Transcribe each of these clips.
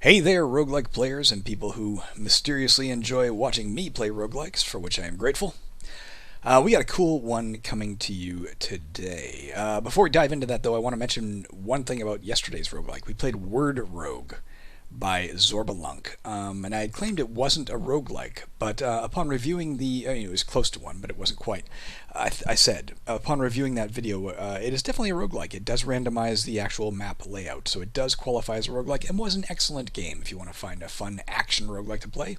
Hey there, roguelike players and people who mysteriously enjoy watching me play roguelikes, for which I am grateful. We got a cool one coming to you today. Before we dive into that, though, I want to mention one thing about yesterday's roguelike. We played Word Rogue by Zorbalunk, and I had claimed it wasn't a roguelike, but upon reviewing it was close to one, but it wasn't quite. I said, upon reviewing that video, it is definitely a roguelike. It does randomize the actual map layout, so it does qualify as a roguelike, and was an excellent game if you want to find a fun action roguelike to play.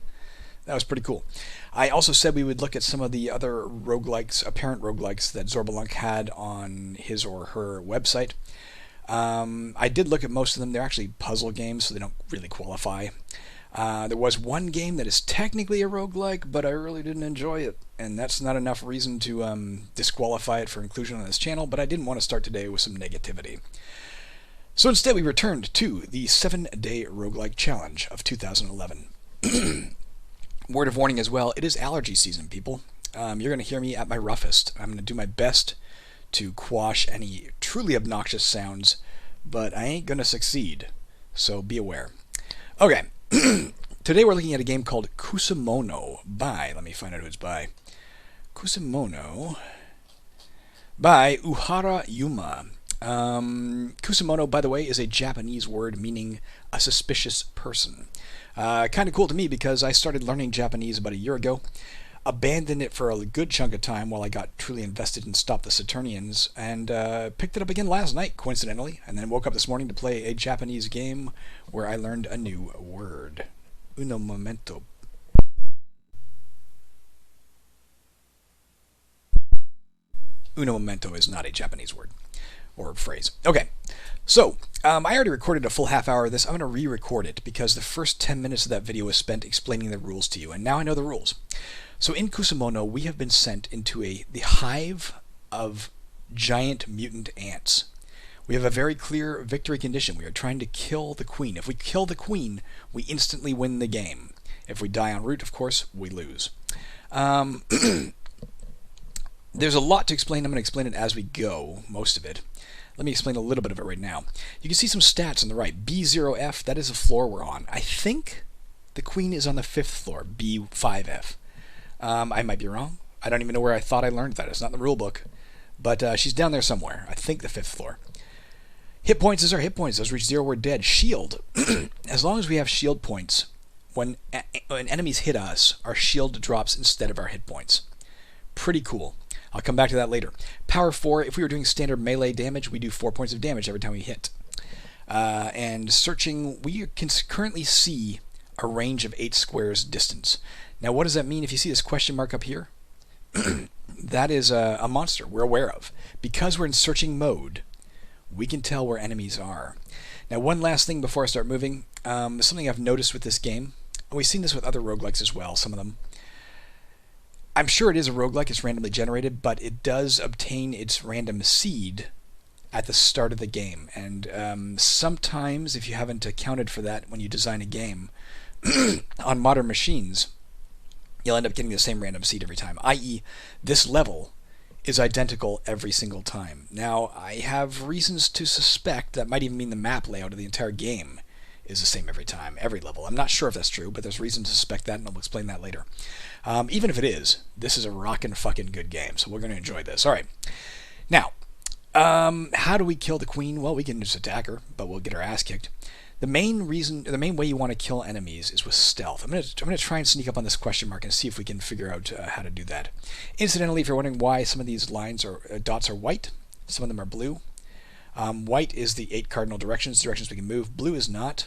That was pretty cool. I also said we would look at some of the other roguelikes, apparent roguelikes that Zorbalunk had on his or her website. I did look at most of them. They're actually puzzle games, so they don't really qualify. There was one game that is technically a roguelike, but I really didn't enjoy it, and that's not enough reason to disqualify it for inclusion on this channel, but I didn't want to start today with some negativity. So instead we returned to the 7-day roguelike challenge of 2011. Word of warning as well, it is allergy season, people. You're going to hear me at my roughest. I'm going to do my best to quash any truly obnoxious sounds, but I ain't going to succeed, so be aware. Okay, today we're looking at a game called Kusemono by, let me find out who it's by. Kusemono by Oohara Yuuma. Kusemono, by the way, is a Japanese word meaning a suspicious person. Kind of cool to me because I started learning Japanese about a year ago, abandoned it for a good chunk of time while I got truly invested in Stop the Saturnians, and picked it up again last night, coincidentally, and then woke up this morning to play a Japanese game where I learned a new word. Uno momento. Uno momento is not a Japanese word or phrase. Okay, so I already recorded a full half hour of this. I'm going to re-record it because the first 10 minutes of that video was spent explaining the rules to you, and now I know the rules. So in Kusemono, we have been sent into the hive of giant mutant ants. We have a very clear victory condition. We are trying to kill the queen. If we kill the queen, we instantly win the game. If we die en route, of course, we lose. There's a lot to explain. I'm going to explain it as we go, most of it. Let me explain a little bit of it right now. You can see some stats on the right. B0F, that is the floor we're on. I think the queen is on the 5th floor, B5F. I might be wrong. I don't even know where I thought I learned that. It's not in the rule book. But she's down there somewhere. I think the 5th floor. Hit points is our hit points. Those reach 0, we're dead. Shield. As long as we have shield points, when enemies hit us, our shield drops instead of our hit points. Pretty cool. I'll come back to that later. Power 4, if we were doing standard melee damage, we do 4 points of damage every time we hit. And searching, we can currently see a range of 8 squares distance. Now, what does that mean if you see this question mark up here? That is a monster we're aware of. Because we're in searching mode, we can tell where enemies are. Now, one last thing before I start moving. Something I've noticed with this game, and we've seen this with other roguelikes as well, some of them. I'm sure it is a roguelike, it's randomly generated, but it does obtain its random seed at the start of the game. And sometimes, if you haven't accounted for that when you design a game, on modern machines, you'll end up getting the same random seed every time, i.e. this level is identical every single time. Now, I have reasons to suspect that might even mean the map layout of the entire game is the same every time, every level. I'm not sure if that's true, but there's reason to suspect that, and I'll explain that later. Even if it is, this is a rockin' fucking good game, so we're going to enjoy this. All right. Now, how do we kill the queen? Well, we can just attack her, but we'll get our ass kicked. The main way you want to kill enemies is with stealth. I'm going to try and sneak up on this question mark and see if we can figure out how to do that. Incidentally, if you're wondering why some of these lines or dots are white, some of them are blue. White is the 8 cardinal directions we can move. Blue is not.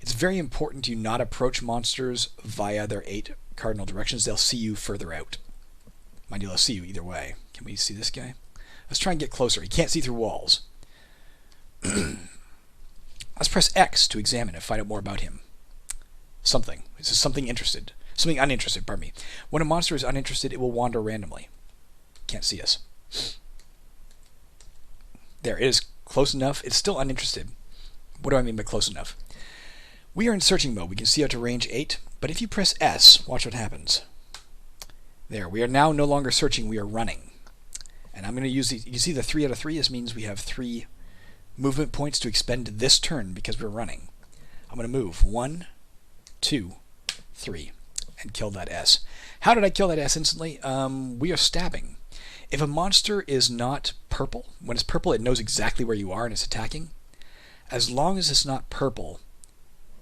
It's very important you not approach monsters via their 8 cardinal directions. They'll see you further out. Mind you, they'll see you either way. Can we see this guy? Let's try and get closer. He can't see through walls. Let's press X to examine and find out more about him. Something. This is something interested. Something uninterested, pardon me. When a monster is uninterested, it will wander randomly. Can't see us. There, it is close enough. It's still uninterested. What do I mean by close enough? We are in searching mode. We can see out to range 8, but if you press S, watch what happens. There, we are now no longer searching, we are running. And I'm going to use these. You see the 3 out of 3? This means we have 3 movement points to expend this turn because we're running. I'm going to move 1, 2, 3, and kill that S. How did I kill that S instantly? We are stabbing. If a monster is not purple, when it's purple, it knows exactly where you are and it's attacking. As long as it's not purple,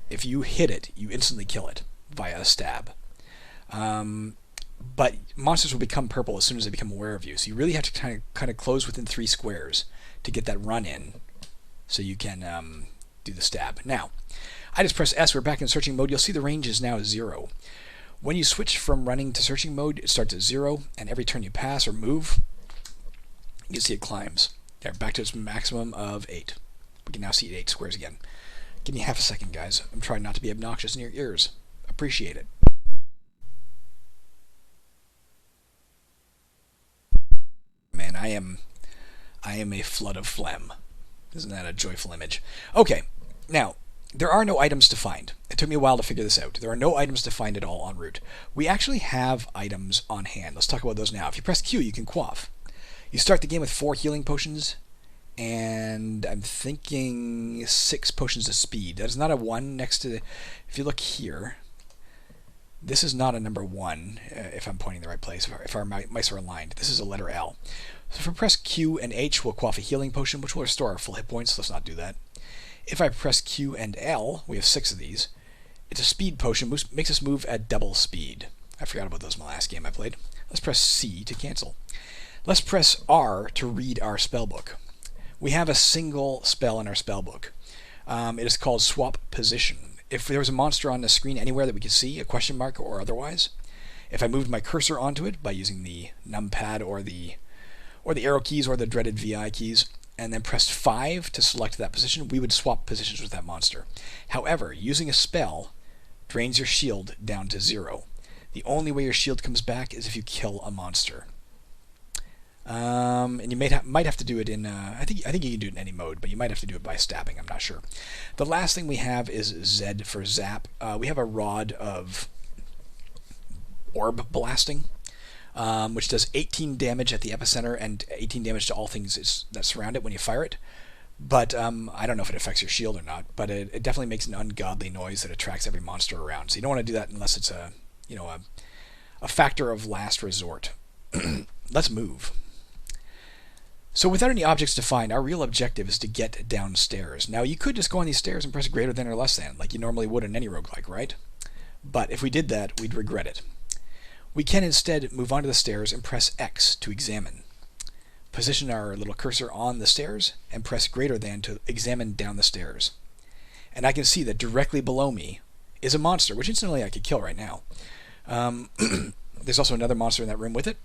if you hit it, you instantly kill it via a stab. But monsters will become purple as soon as they become aware of you. So you really have to kind of close within 3 squares to get that run in, so you can do the stab. Now, I just press S. We're back in searching mode. You'll see the range is now 0. When you switch from running to searching mode, it starts at 0, and every turn you pass or move, you can see it climbs. There, back to its maximum of 8. We can now see 8 squares again. Give me half a second, guys. I'm trying not to be obnoxious in your ears. Appreciate it. Man, I am a flood of phlegm. Isn't that a joyful image? Okay, now, there are no items to find. It took me a while to figure this out. There are no items to find at all en route. We actually have items on hand. Let's talk about those now. If you press Q, you can quaff. You start the game with 4 healing potions, and I'm thinking 6 potions of speed. That is not a 1 next to... If you look here, this is not a number 1, if I'm pointing the right place, if our mice are aligned. This is a letter L. So if I press Q and H, we'll quaff a healing potion, which will restore our full hit points. Let's not do that. If I press Q and L, we have 6 of these. It's a speed potion, makes us move at double speed. I forgot about those in the last game I played. Let's press C to cancel. Let's press R to read our spellbook. We have a single spell in our spellbook. It is called Swap Position. If there was a monster on the screen anywhere that we could see, a question mark or otherwise, if I moved my cursor onto it by using the numpad or the arrow keys or the dreaded VI keys, and then pressed 5 to select that position, we would swap positions with that monster. However, using a spell drains your shield down to 0. The only way your shield comes back is if you kill a monster. And you might have to do it in... I think you can do it in any mode, but you might have to do it by stabbing. I'm not sure. The last thing we have is Z for zap. We have a rod of orb blasting, which does 18 damage at the epicenter and 18 damage to all things that surround it when you fire it. But I don't know if it affects your shield or not, but it definitely makes an ungodly noise that attracts every monster around. So you don't want to do that unless it's a factor of last resort. Let's move. So without any objects to find, our real objective is to get downstairs. Now, you could just go on these stairs and press greater than or less than, like you normally would in any roguelike, right? But if we did that, we'd regret it. We can instead move onto the stairs and press X to examine. Position our little cursor on the stairs and press greater than to examine down the stairs. And I can see that directly below me is a monster, which incidentally I could kill right now. There's also another monster in that room with it,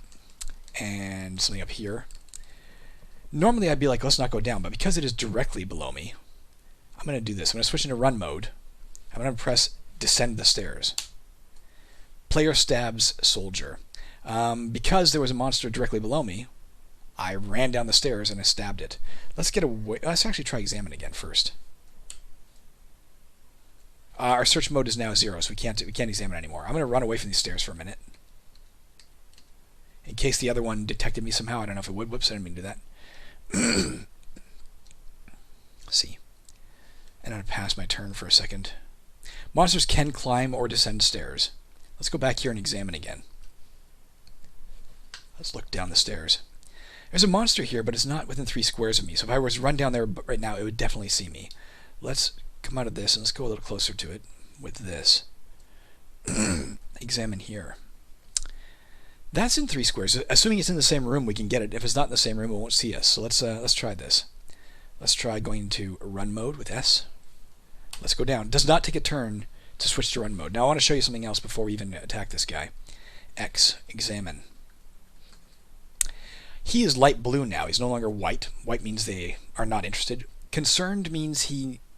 and something up here. Normally I'd be like, let's not go down, but because it is directly below me, I'm going to do this. I'm going to switch into run mode. I'm going to press descend the stairs. Player stabs soldier. Because there was a monster directly below me, I ran down the stairs and I stabbed it. Let's get away. Let's actually try examine again first. Our search mode is now 0, so we can't examine anymore. I'm going to run away from these stairs for a minute, in case the other one detected me somehow. I don't know if it would. Whoops, I didn't mean to do that. See. And I'm going to pass my turn for a second. Monsters can climb or descend stairs. Let's go back here and examine again. Let's look down the stairs. There's a monster here, but it's not within 3 squares of me. So if I was to run down there right now, it would definitely see me. Let's come out of this and let's go a little closer to it with this. Examine here. That's in 3 squares. Assuming it's in the same room, we can get it. If it's not in the same room, it won't see us. So let's try this. Let's try going into run mode with S. Let's go down. It does not take a turn to switch to run mode. Now I want to show you something else before we even attack this guy. X, examine. He is light blue now. He's no longer white. White means they are not interested. Concerned means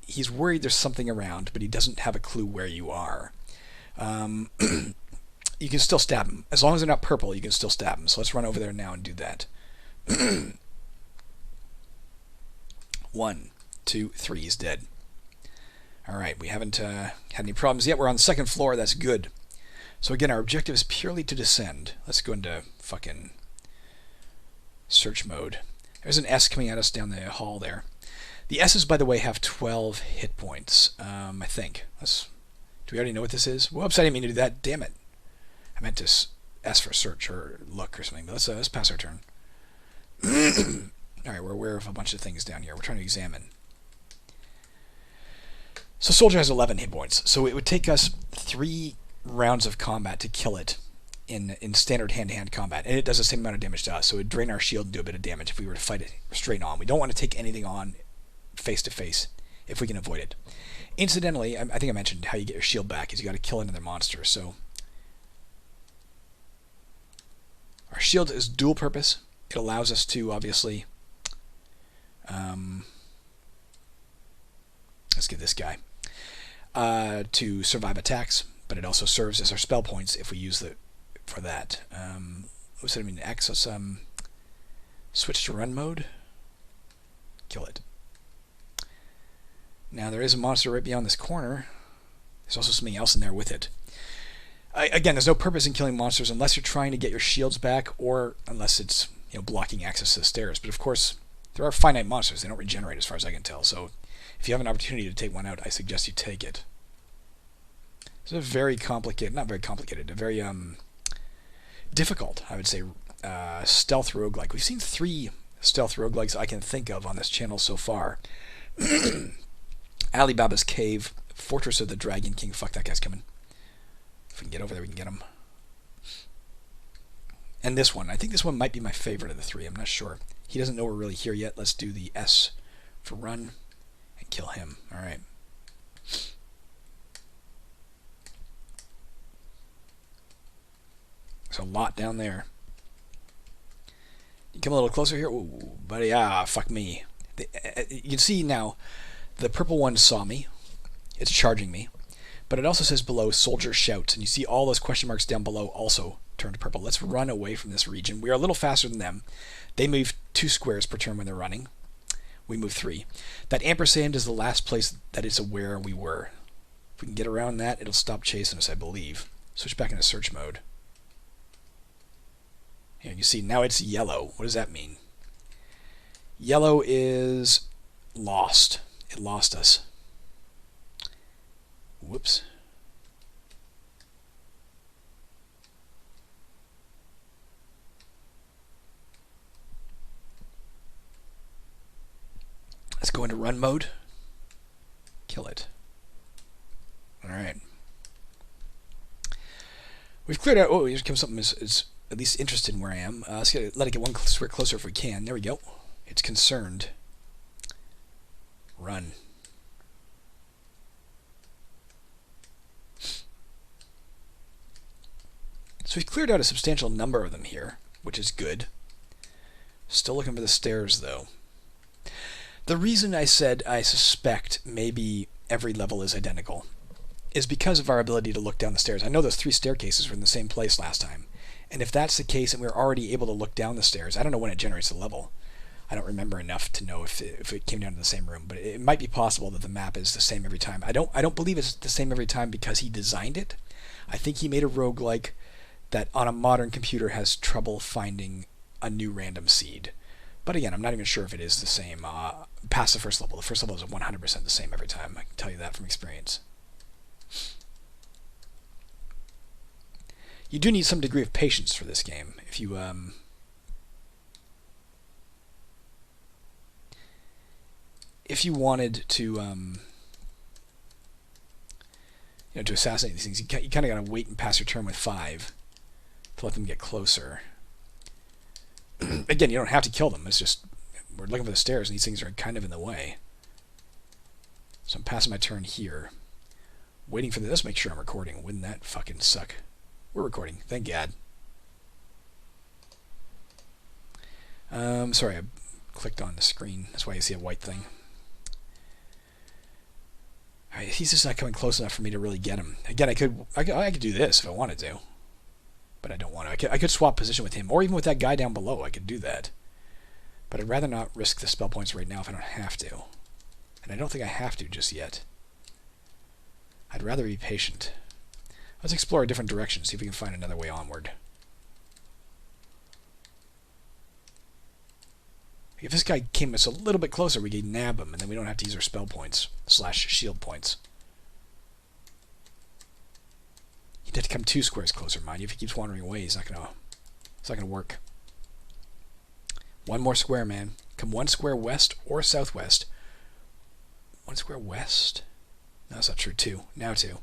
he's worried there's something around, but he doesn't have a clue where you are. You can still stab him. As long as they're not purple, you can still stab him. So let's run over there now and do that. 1, 2, 3, he's dead. Alright, we haven't had any problems yet. We're on the 2nd floor, that's good. So again, our objective is purely to descend. Let's go into fucking search mode. There's an S coming at us down the hall there. The S's, by the way, have 12 hit points, I think. Do we already know what this is? Whoops, I didn't mean to do that. Damn it. I meant to S for search or look or something. But let's pass our turn. Alright, we're aware of a bunch of things down here. We're trying to examine. So Soldier has 11 hit points. So it would take us 3 rounds of combat to kill it in standard hand-to-hand combat. And it does the same amount of damage to us. So it would drain our shield and do a bit of damage if we were to fight it straight on. We don't want to take anything on face-to-face if we can avoid it. Incidentally, I think I mentioned how you get your shield back is you got to kill another monster. So our shield is dual purpose. It allows us to, obviously, let's get this guy, to survive attacks, but it also serves as our spell points if we use it for that. What's that mean? X, let's switch to run mode. Kill it. Now there is a monster right beyond this corner. There's also something else in there with it. Again, there's no purpose in killing monsters unless you're trying to get your shields back, or unless it's blocking access to the stairs. But of course, there are finite monsters. They don't regenerate as far as I can tell. So if you have an opportunity to take one out, I suggest you take it. It's a very complicated, not very complicated, a very difficult, I would say, stealth roguelike. We've seen 3 stealth roguelikes I can think of on this channel so far. Alibaba's Cave, Fortress of the Dragon King. Fuck, that guy's coming. If we can get over there, we can get him. And this one. I think this one might be my favorite of the 3. I'm not sure. He doesn't know we're really here yet. Let's do the S for run and kill him. Alright. There's a lot down there. You come a little closer here. Ooh, buddy. Ah, fuck me. You can see now, the purple one saw me. It's charging me. But it also says below, soldier shouts. And you see all those question marks down below also turn to purple. Let's run away from this region. We are a little faster than them. They move 2 squares per turn when they're running. We move 3. That ampersand is the last place that it's aware we were. If we can get around that, it'll stop chasing us, I believe. Switch back into search mode. Here, you see, now it's yellow. What does that mean? Yellow is lost. It lost us. Whoops. Let's go into run mode. Kill it. Alright. We've cleared out... Oh, here's comes something is at least interested in where I am. Let's let it get one square closer if we can. There we go. It's concerned. Run. So we've cleared out a substantial number of them here, which is good. Still looking for the stairs, though. The reason I said I suspect maybe every level is identical is because of our ability to look down the stairs. I know those 3 staircases were in the same place last time. And if that's the case and we're already able to look down the stairs, I don't know when it generates the level. I don't remember enough to know if it came down to the same room, but it might be possible that the map is the same every time. I don't believe it's the same every time because he designed it. I think he made a roguelike that on a modern computer has trouble finding a new random seed. But again, I'm not even sure if it is the same past the first level. The first level is 100% the same every time. I can tell you that from experience. You do need some degree of patience for this game. If you wanted to to assassinate these things, you kind of got to wait and pass your turn with 5 to let them get closer. Again, you don't have to kill them. It's just we're looking for the stairs, and these things are kind of in the way. So I'm passing my turn here, waiting for this. Let's make sure I'm recording. Wouldn't that fucking suck? We're recording. Thank God. Sorry, I clicked on the screen. That's why you see a white thing. Alright, he's just not coming close enough for me to really get him. Again, I could do this if I wanted to. But I don't want to. I could swap position with him, or even with that guy down below. I could do that. But I'd rather not risk the spell points right now if I don't have to. And I don't think I have to just yet. I'd rather be patient. Let's explore a different direction, see if we can find another way onward. If this guy came us a little bit closer, we could nab him, and then we don't have to use our spell points / shield points. He'd have to come 2 squares closer, mind you. If he keeps wandering away, it's not gonna work. 1 more square, man. Come 1 square west or southwest. 1 square west? No, that's not true. 2. Now 2.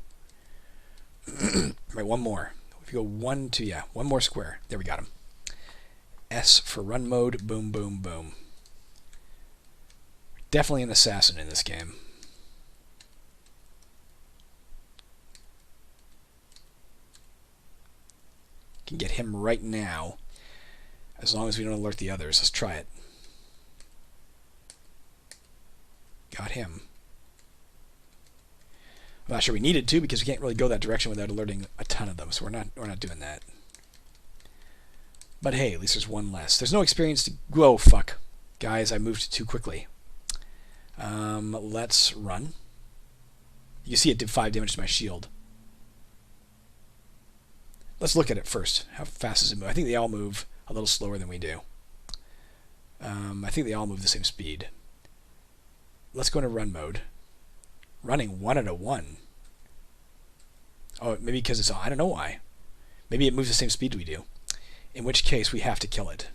Right, 1 more. If you go 1, 2, yeah. 1 more square. There, we got him. S for run mode. Boom, boom, boom. Definitely an assassin in this game. Can get him right now. As long as we don't alert the others. Let's try it. Got him. I'm not sure we needed to because we can't really go that direction without alerting a ton of them, so we're not doing that. But hey, at least there's 1 less. There's no experience to... Whoa, fuck. Guys, I moved too quickly. Let's run. You see it did 5 damage to my shield. Let's look at it first. How fast does it move? I think they all move a little slower than we do. I think they all move the same speed. Let's go into run mode. Running 1 out of 1. Oh, maybe because it's... I don't know why. Maybe it moves the same speed we do. In which case, we have to kill it.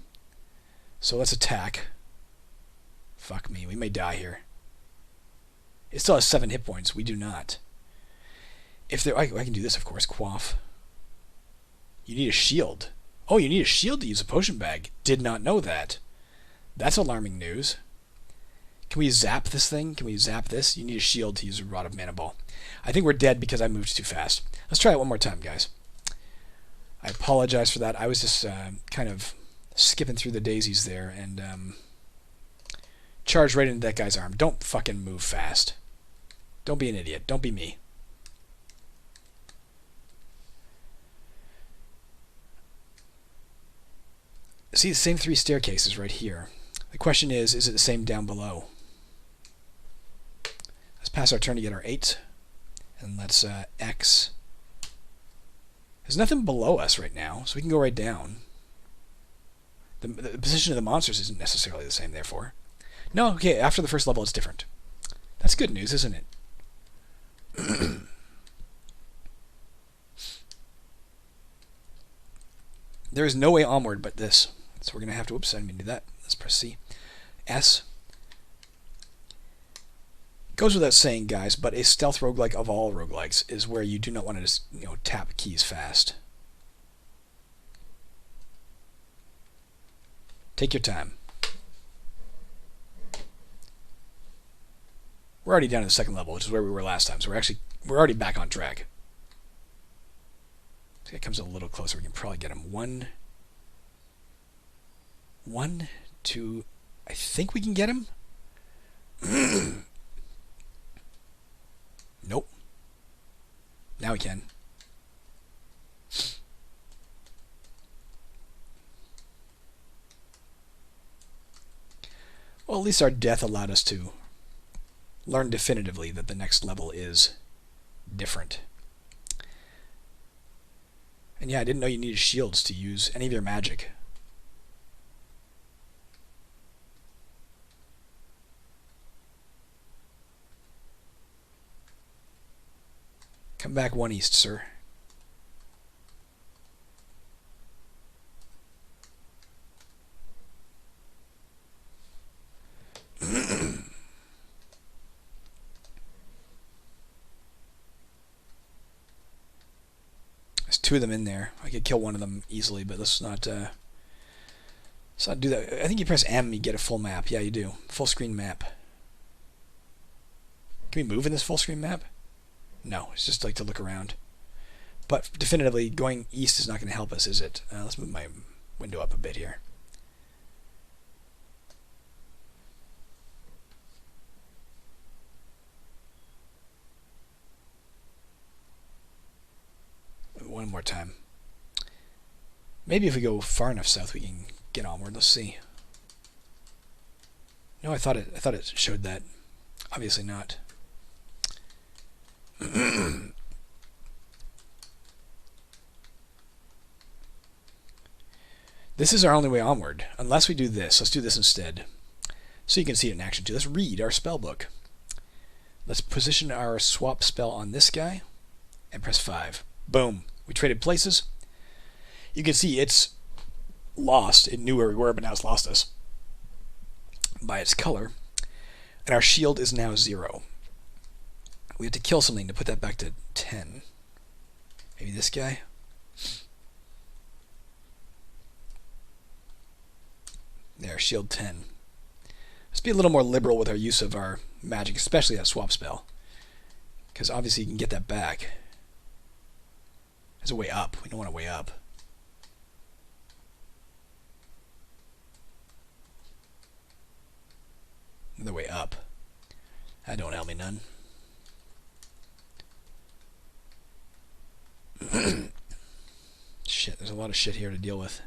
So let's attack. Fuck me, we may die here. It still has 7 hit points. We do not. If there... I can do this, of course. Quaff. You need a shield. Oh, you need a shield to use a potion bag. Did not know that. That's alarming news. Can we zap this thing? Can we zap this? You need a shield to use a Rod of Mana Ball. I think we're dead because I moved too fast. Let's try it 1 more time, guys. I apologize for that. I was just kind of skipping through the daisies there and charged right into that guy's arm. Don't fucking move fast. Don't be an idiot. Don't be me. See the same 3 staircases right here. The question is it the same down below? Let's pass our turn to get our 8. And let's X. There's nothing below us right now, so we can go right down. The position of the monsters isn't necessarily the same, therefore. No, okay, after the first level it's different. That's good news, isn't it? There is no way onward but this. So we're going to have to... Oops, I didn't mean to do that. Let's press C. S. Goes without saying, guys, but a stealth roguelike of all roguelikes is where you do not want to just, tap keys fast. Take your time. We're already down to the 2nd level, which is where we were last time, so we're already back on track. So it comes a little closer. We can probably get him. 1, 2. I think we can get him. Nope. Now we can. Well, at least our death allowed us to learn definitively that the next level is different. And yeah, I didn't know you needed shields to use any of your magic. Come back 1 east, sir. There's 2 of them in there. I could kill 1 of them easily, but let's not do that. I think you press M, you get a full map. Yeah, you do. Full screen map. Can we move in this full screen map? No, it's just like to look around. But definitively, going east is not going to help us, is it? Let's move my window up a bit here. One more time. Maybe if we go far enough south, we can get onward. Let's see. No, I thought it showed that. Obviously not. This is our only way onward, unless we do this. Let's do this instead. So you can see it in action too. Let's read our spell book. Let's position our swap spell on this guy and press 5. Boom. We traded places. You can see it's lost. It knew where we were, but now it's lost us by its color. And our shield is now 0. We have to kill something to put that back to 10. Maybe this guy? There, shield 10. Let's be a little more liberal with our use of our magic, especially that swap spell. Because obviously you can get that back. There's a way up. We don't want a way up. Another way up. That don't help me none. Shit, there's a lot of shit here to deal with.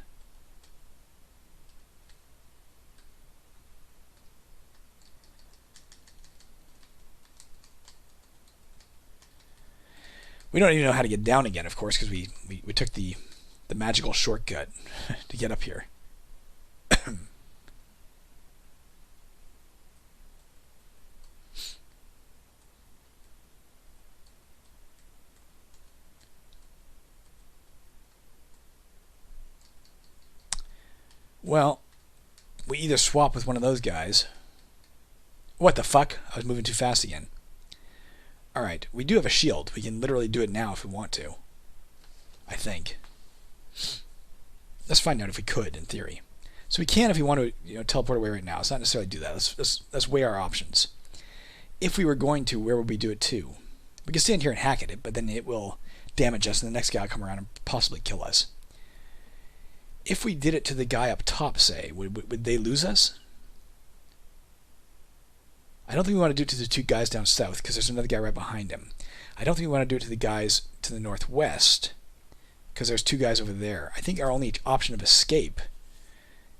We don't even know how to get down again, of course, because we took the magical shortcut to get up here. Well, we either swap with one of those guys. What the fuck? I was moving too fast again. Alright, we do have a shield. We can literally do it now if we want to. I think. Let's find out if we could, in theory. So we can if we want to teleport away right now. Let's not necessarily do that. Let's weigh our options. If we were going to, where would we do it to? We can stand here and hack at it, but then it will damage us and the next guy will come around and possibly kill us. If we did it to the guy up top, say, would they lose us? I don't think we want to do it to the two guys down south because there's another guy right behind him. I don't think we want to do it to the guys to the northwest because there's two guys over there. I think our only option of escape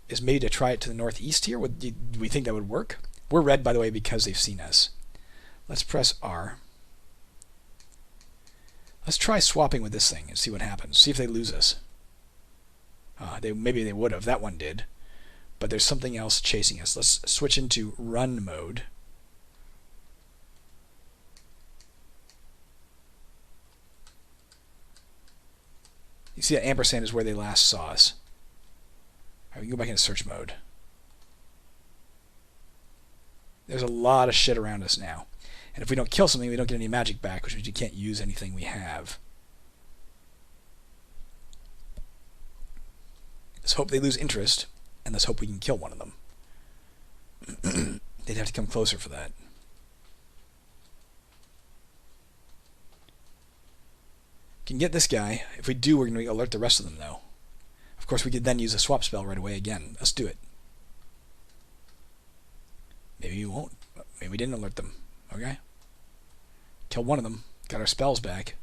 is maybe to try it to the northeast here. Do we think that would work? We're red, by the way, because they've seen us. Let's press R. Let's try swapping with this thing and see what happens. See if they lose us. Maybe they would have. That one did. But there's something else chasing us. Let's switch into run mode. You see that ampersand is where they last saw us. Alright, we can go back into search mode. There's a lot of shit around us now. And if we don't kill something, we don't get any magic back, which means we can't use anything we have. Let's hope they lose interest, and let's hope we can kill one of them. They'd have to come closer for that. Can get this guy. If we do, we're going to alert the rest of them, though. Of course, we could then use a swap spell right away again. Let's do it. Maybe we won't. Maybe we didn't alert them. Okay. Kill one of them. Got our spells back.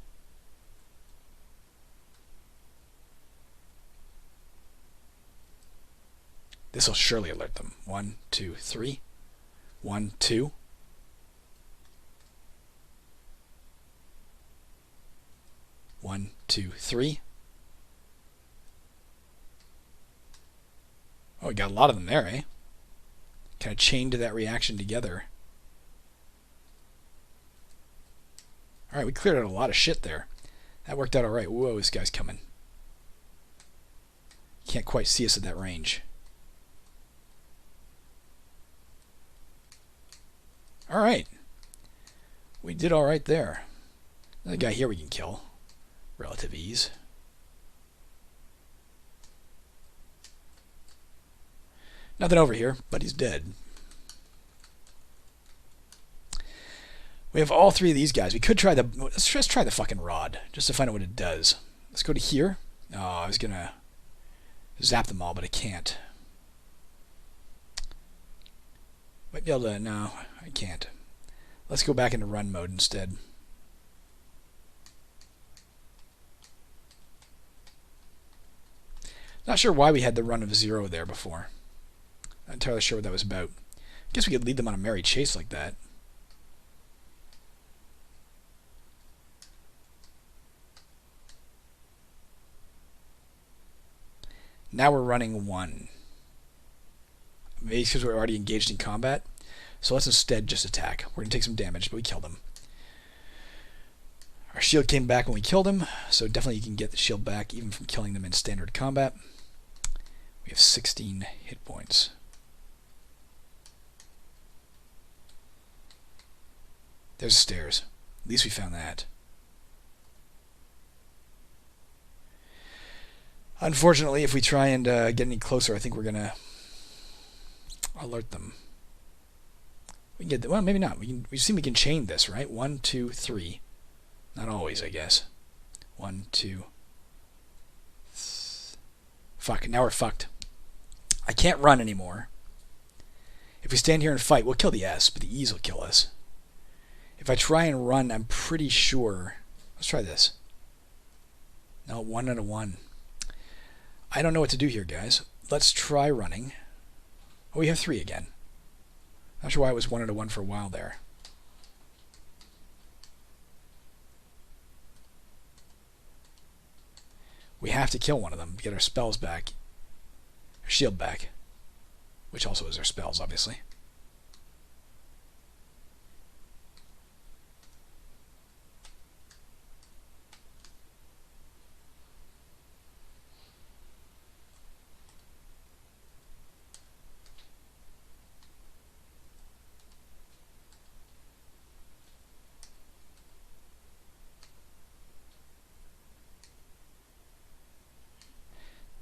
This will surely alert them. 1, 2, 3. 1, 2. One, 2, 3. Oh, we got a lot of them there, eh? Kind of chained to that reaction together. Alright, we cleared out a lot of shit there. That worked out alright. Whoa, this guy's coming. Can't quite see us at that range. Alright. We did alright there. Another guy here we can kill. Relative ease. Nothing over here, but he's dead. We have all three of these guys. We could try the... Let's just try the fucking rod, just to find out what it does. Let's go to here. Oh, I was going to zap them all, but I can't. Might be able to... No, I can't. Let's go back into run mode instead. Not sure why we had the run of 0 there before. Not entirely sure what that was about. I guess we could lead them on a merry chase like that. Now we're running 1. Maybe because we're already engaged in combat. So let's instead just attack. We're going to take some damage, but we killed him. Our shield came back when we killed him, so definitely you can get the shield back even from killing them in standard combat. We have 16 hit points. There's stairs. At least we found that. Unfortunately, if we try and get any closer, I think we're going to alert them. We can get, well, maybe not. We see we can chain this, right? 1, 2, 3. Not always, I guess. 1, 2. Fuck, now we're fucked. I can't run anymore. If we stand here and fight, we'll kill the S, but the E's will kill us. If I try and run, I'm pretty sure... Let's try this. No, 1 out of 1. I don't know what to do here, guys. Let's try running. Oh, we have 3 again. Not sure why it was 1 out of 1 for a while there. We have to kill one of them to get our spells back. Our shield back. Which also is our spells, obviously.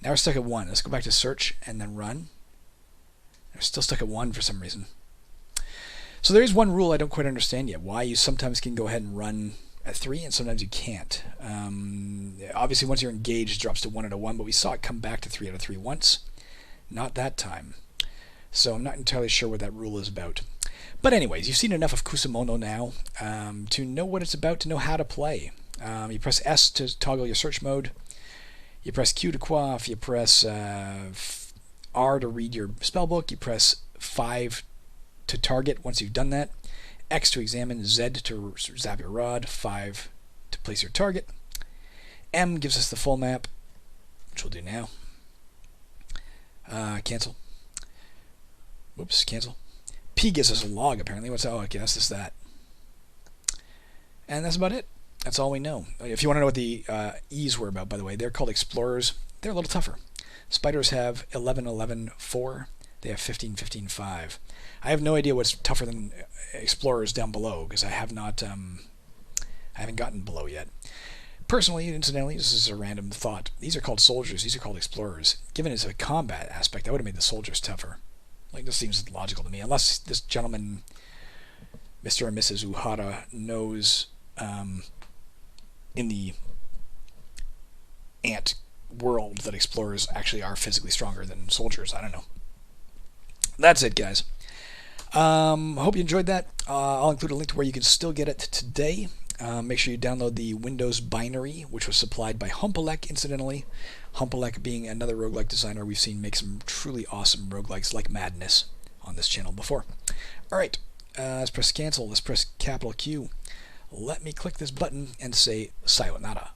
Now we're stuck at 1. Let's go back to search and then run. We're still stuck at 1 for some reason. So there is one rule I don't quite understand yet. Why you sometimes can go ahead and run at 3 and sometimes you can't. Obviously once you're engaged it drops to 1 out of 1, but we saw it come back to 3 out of 3 once. Not that time. So I'm not entirely sure what that rule is about. But anyways, you've seen enough of Kusemono now to know what it's about, to know how to play. You press S to toggle your search mode. You press Q to quaff, you press R to read your spellbook, you press 5 to target once you've done that, X to examine, Z to zap your rod, 5 to place your target, M gives us the full map, which we'll do now. Cancel. Whoops, cancel. P gives us a log apparently. What's okay, that's just that. And that's about it. That's all we know. If you want to know what the E's were about, by the way, they're called Explorers. They're a little tougher. Spiders have 11, 11, 4. They have 15, 15, 5. I have no idea what's tougher than Explorers down below, because I haven't gotten below yet. Personally, incidentally, this is a random thought. These are called soldiers. These are called explorers. Given it's a combat aspect, I would have made the soldiers tougher. Like, this seems logical to me. Unless this gentleman, Mr. or Mrs. Oohara, knows... in the ant world that explorers actually are physically stronger than soldiers. I don't know. That's it, guys. Hope you enjoyed that. I'll include a link to where you can still get it today. Make sure you download the Windows binary, which was supplied by Humpelek, incidentally. Humpelek being another roguelike designer we've seen make some truly awesome roguelikes like Madness on this channel before. Alright, let's press cancel. Let's press capital Q. Let me click this button and say sayonara.